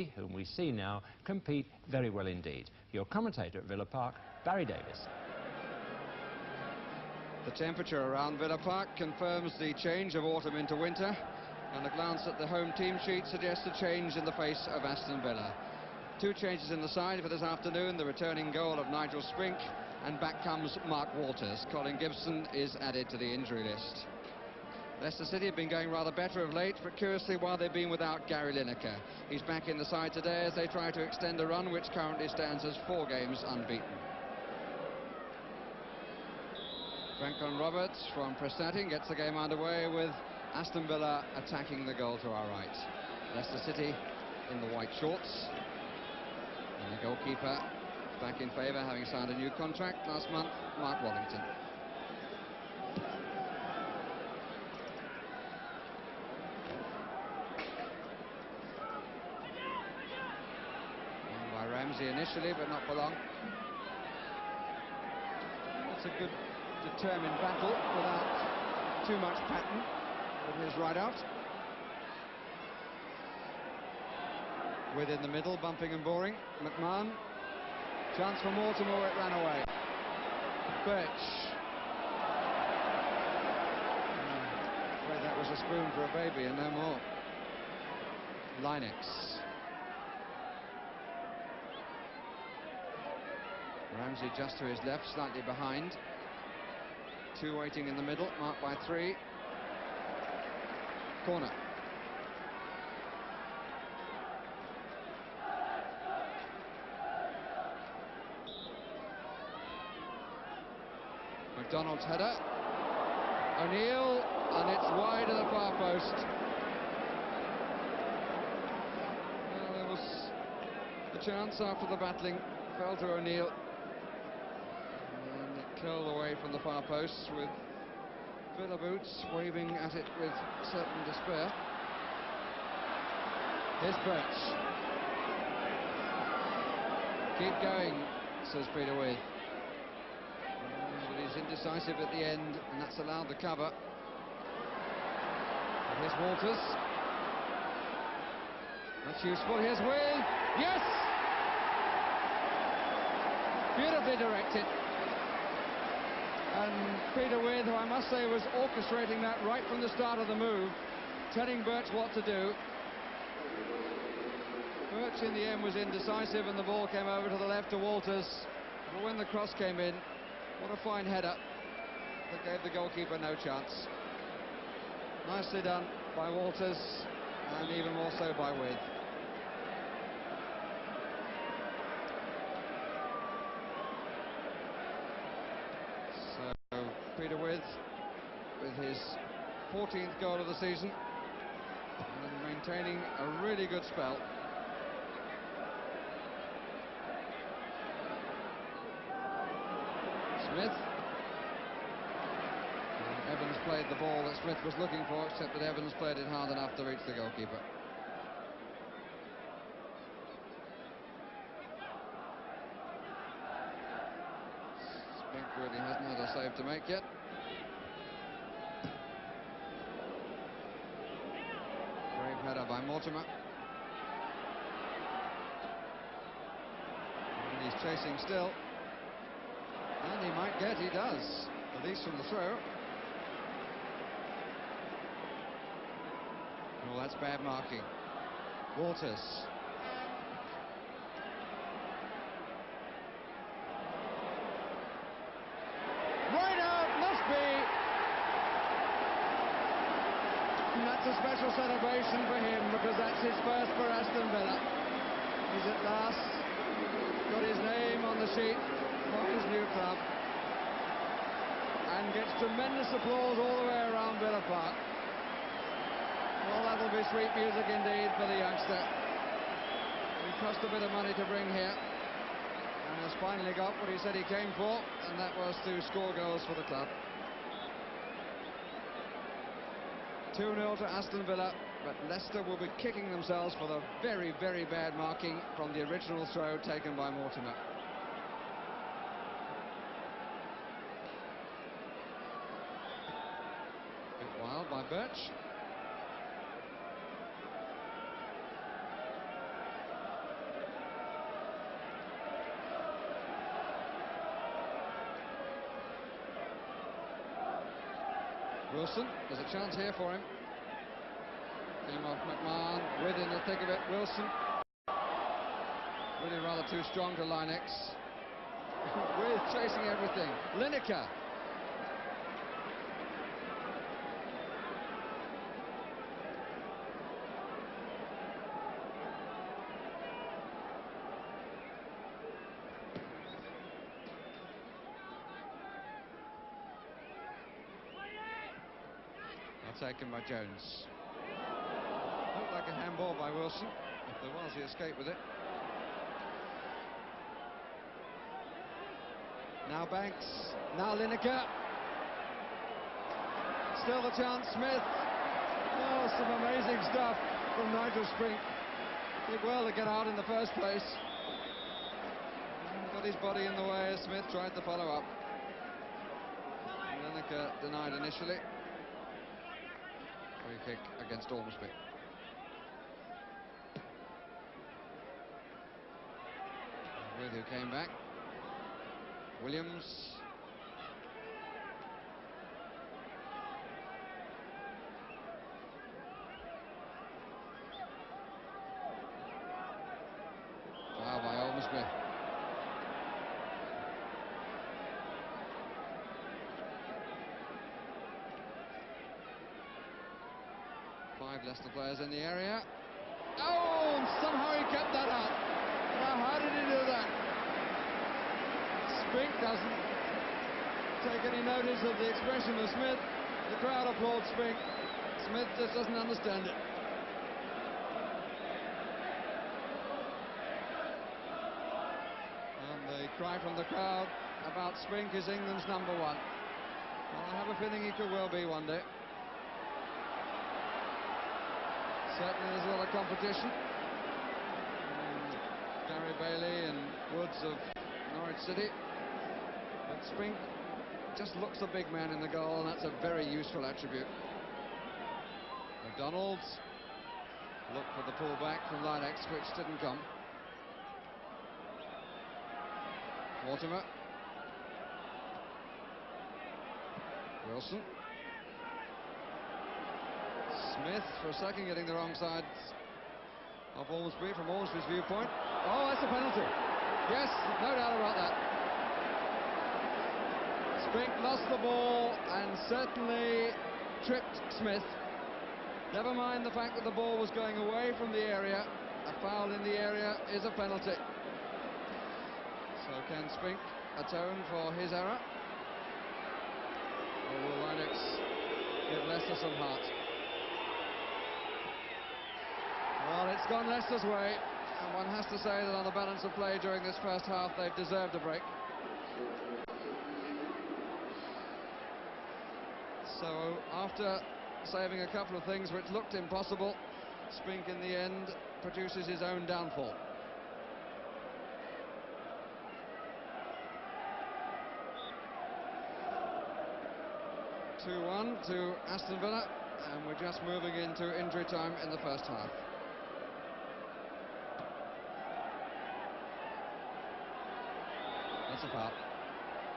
whom we see now compete very well indeed. Your commentator at Villa Park, Barry Davis. The temperature around Villa Park confirms the change of autumn into winter, and a glance at the home team sheet suggests a change in the face of Aston Villa. Two changes in the side for this afternoon: the returning goal of Nigel Spink, and back comes Mark Walters. Colin Gibson is added to the injury list. Leicester City have been going rather better of late, but curiously while they've been without Gary Lineker. He's back in the side today as they try to extend a run which currently stands as 4 games unbeaten. Franklin Roberts from Prestatyn gets the game underway with Aston Villa attacking the goal to our right. Leicester City in the white shorts. And the goalkeeper back in favour, having signed a new contract last month, Mark Wallington. Won by Ramsey initially, but not for long. It's a good, determined battle without too much pattern with his right out. With in the middle, bumping and boring, McMahon. Chance for Mortimer, it ran away. Birch. Afraid that was a spoon for a baby and no more. Linex. Ramsey just to his left, slightly behind. 2 waiting in the middle, marked by 3. Corner. McDonald's header. O'Neill, and it's wide of the far post. Well, there was a chance after the battling, fell to O'Neill. And it curled away from the far post with Villa boots waving at it with certain despair. Here's Birch. Keep going, says Peter With. But he's indecisive at the end, and that's allowed the cover. And here's Walters. That's useful. Here's With. Yes! Beautifully directed. And Peter With, who I must say was orchestrating that right from the start of the move, telling Birch what to do. Birch in the end was indecisive, and the ball came over to the left to Walters. But when the cross came in, what a fine header that gave the goalkeeper no chance. Nicely done by Walters, and even more so by With. Peter with his 14th goal of the season, and maintaining a really good spell. Smith. And Evans played the ball that Smith was looking for, except that Evans played it hard enough to reach the goalkeeper. Really hasn't had a save to make yet. Brave header by Mortimer. And he's chasing still. And he might get, he does. At least from the throw. Well, that's bad marking. Walters. A special celebration for him, because that's his first for Aston Villa. He's at last got his name on the sheet of his new club, and gets tremendous applause all the way around Villa Park. Well, that'll be sweet music indeed for the youngster. He cost a bit of money to bring here, and has finally got what he said he came for, and that was to score goals for the club. 2-0 to Aston Villa, but Leicester will be kicking themselves for the very, very bad marking from the original throw taken by Mortimer. Bit wild by Birch. Wilson, there's a chance here for him. Came off McMahon, with in the thick of it, Wilson. Really rather too strong to Linex. With chasing everything. Lineker. Taken by Jones. Looked like a handball by Wilson. If there was, he escaped with it. Now Banks. Now Lineker. Still the chance. Smith. Oh, some amazing stuff from Nigel Spink. Did well to get out in the first place. Got his body in the way as Smith tried to follow up. Lineker denied initially. Free kick against Ormsby. With who came back. Williams. Foul by Ormsby. Five Leicester players in the area. Oh, and somehow he kept that out. Now, how did he do that? Spink doesn't take any notice of the expression of Smith. The crowd applauds Spink. Smith just doesn't understand it. And the cry from the crowd about Spink is England's #1. Well, I have a feeling he could well be one day. Certainly there's a lot of competition. Gary Bailey and Woods of Norwich City. But Spink just looks a big man in the goal, and that's a very useful attribute. McDonald looked for the pullback from Linex, which didn't come. Mortimer. Wilson. Smith, for a second, getting the wrong side of Ormsby from Ormsby's viewpoint. Oh, that's a penalty. Yes, no doubt about that. Spink lost the ball and certainly tripped Smith. Never mind the fact that the ball was going away from the area. A foul in the area is a penalty. So can Spink atone for his error? Or will Linex give Leicester some heart? Well, it's gone Leicester's way, and one has to say that on the balance of play during this first half, they've deserved a break. So, after saving a couple of things which looked impossible, Spink in the end produces his own downfall. (2-1) to Aston Villa, and we're just moving into injury time in the first half. That's a foul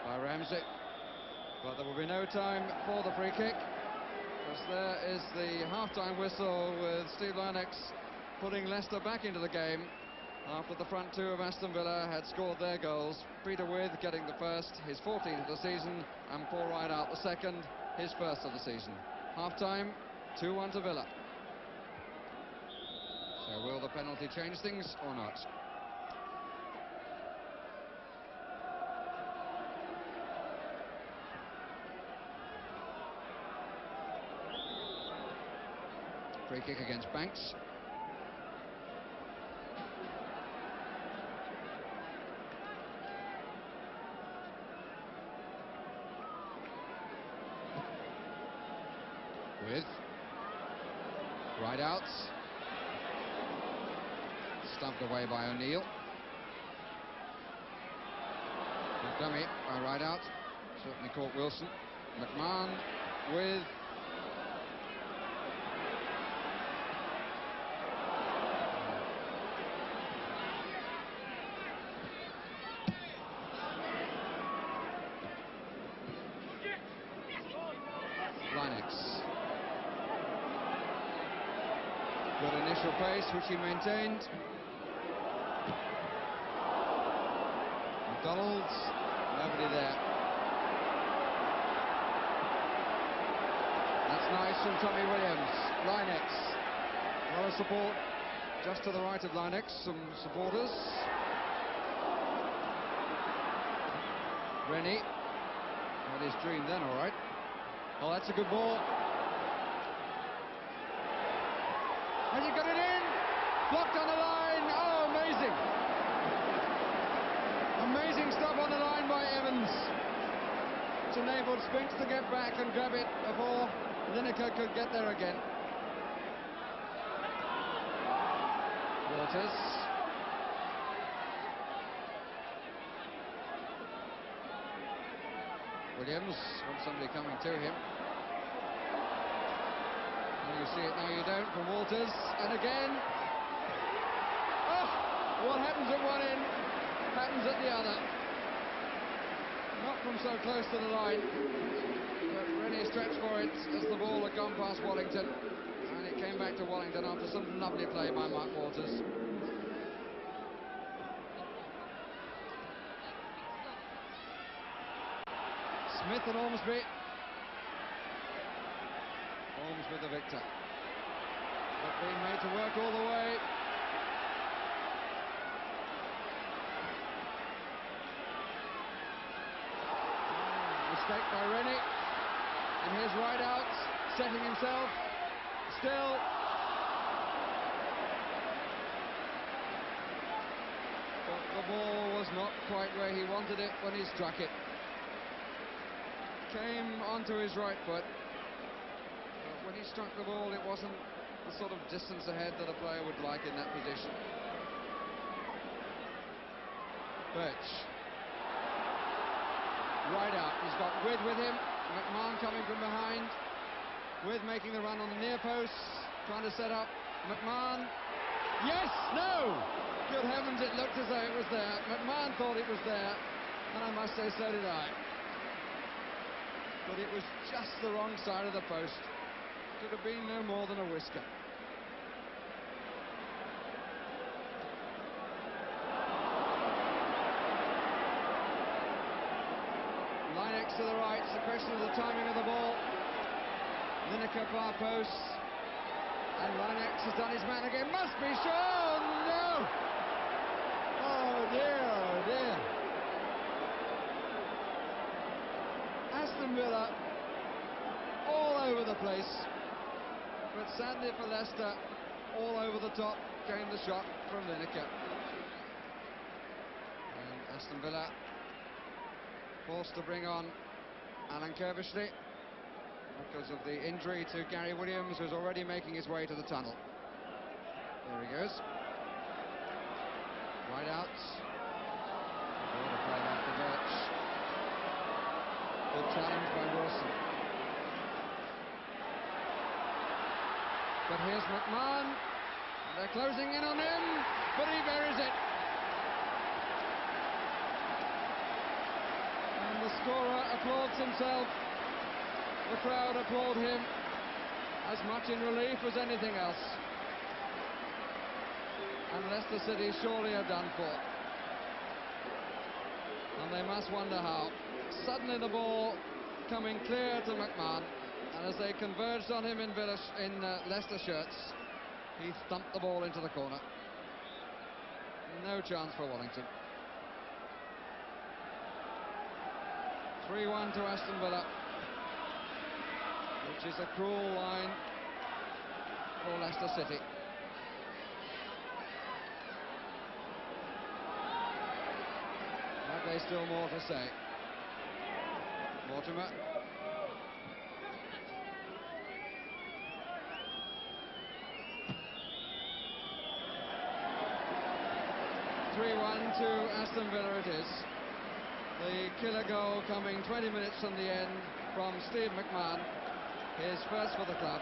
by Ramsey, but there will be no time for the free kick, because there is the half-time whistle with Steve Linex putting Leicester back into the game after the front two of Aston Villa had scored their goals. Peter With getting the first, his 14th of the season, and Paul Rideout the second, his first of the season. Half-time, 2-1 to Villa. So will the penalty change things or not? Free kick against Banks. With Rideout. Stumped away by O'Neill. Good dummy by Rideout. Certainly caught Wilson. McMahon with Linex. initial pace, which he maintained. McDonald's, nobody there. That's nice from Tommy Williams. Linex, a lot of support just to the right of Linex, some supporters. Rennie, had his dream then, all right. Oh, that's a good ball. Has he got it in? Blocked on the line. Oh, amazing. Amazing stuff on the line by Evans. It's enabled Spinks to get back and grab it before Lineker could get there again. Waters. Williams wants somebody coming to him. And you see it now, you don't, from Walters. And again. Oh, what happens at one end happens at the other. Not from so close to the line. But Rennie stretched for it as the ball had gone past Wallington. And it came back to Wallington after some lovely play by Mark Walters. Smith and Ormsby. Ormsby the victor. But being made to work all the way. Mistake by Rennie. And here's right out, setting himself. Still. But the ball was not quite where he wanted it when he struck it. Came onto his right foot, but when he struck the ball it wasn't the sort of distance ahead that a player would like in that position. Birch, right out, he's got With him, McMahon coming from behind, With making the run on the near post, trying to set up McMahon. Yes, no, good heavens, it looked as though it was there. McMahon thought it was there, and I must say so did I. But it was just the wrong side of the post. Could have been no more than a whisker. Linex to the right. It's a question of the timing of the ball. Lineker far post. And Linex has done his man again. Must be shown! No! Oh dear, oh dear. Aston Villa all over the place, but sadly for Leicester, all over the top came the shot from Lineker. And Aston Villa forced to bring on Alan Kerbishley because of the injury to Gary Williams, who's already making his way to the tunnel. There he goes. Right out. What a play back to Birch. Good challenge by Wilson. But here's McMahon. They're closing in on him, but he buries it. And the scorer applauds himself. The crowd applaud him as much in relief as anything else. And Leicester City surely are done for. And they must wonder how. Suddenly the ball coming clear to McMahon, and as they converged on him in Leicester shirts, he thumped the ball into the corner. No chance for Wallington. 3-1 to Aston Villa, which is a cruel line for Leicester City. But there's still more to say. Mortimer. To Aston Villa it is. The killer goal coming 20 minutes from the end from Steve McMahon, his first for the club.